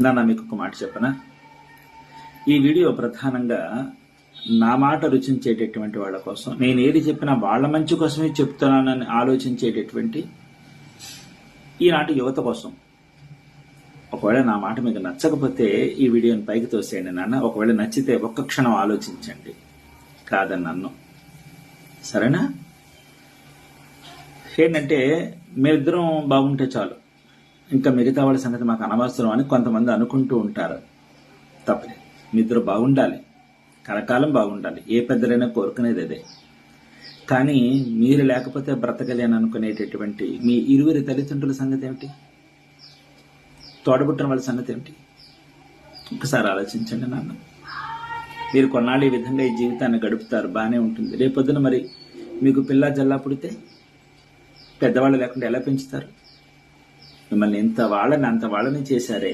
నాన్న మీకు ఒక మాట చెప్పనా? ఈ వీడియో ప్రధానంగా నా మాట రుచించేటటువంటి వాళ్ళ కోసం, నేను ఏది చెప్పినా వాళ్ళ మంచి కోసమే చెప్తున్నానని ఆలోచించేటటువంటి ఈనాటి యువత కోసం. ఒకవేళ నా మాట మీకు నచ్చకపోతే ఈ వీడియోని పైకి తోసేయండి నాన్న. ఒకవేళ నచ్చితే ఒక్క క్షణం ఆలోచించండి, కాదని నన్ను. సరేనా? ఏంటంటే మీరిద్దరం బాగుంటే చాలు, ఇంకా మిగతా వాళ్ళ సంగతి మాకు అనవసరం అని కొంతమంది అనుకుంటూ ఉంటారు. తప్పలేదు. మీ ఇద్దరు బాగుండాలి, కలకాలం బాగుండాలి. ఏ పెద్దలైనా కోరుకునేది అదే. కానీ మీరు లేకపోతే బ్రతకలేని అనుకునేటటువంటి మీ ఇరువురి తల్లిదండ్రుల సంగతి ఏమిటి? తోడబుట్టిన వాళ్ళ సంగతి ఏమిటి? ఒకసారి ఆలోచించండి నాన్న. మీరు కొన్నాళ్ళు ఈ విధంగా ఈ జీవితాన్ని గడుపుతారు, బాగానే ఉంటుంది. రేపొద్దున మరి మీకు పిల్ల జల్లా పుడితే పెద్దవాళ్ళు లేకుండా ఎలా పెంచుతారు? మిమ్మల్ని ఇంత వాళ్ళని అంత వాళ్ళని చేశారే,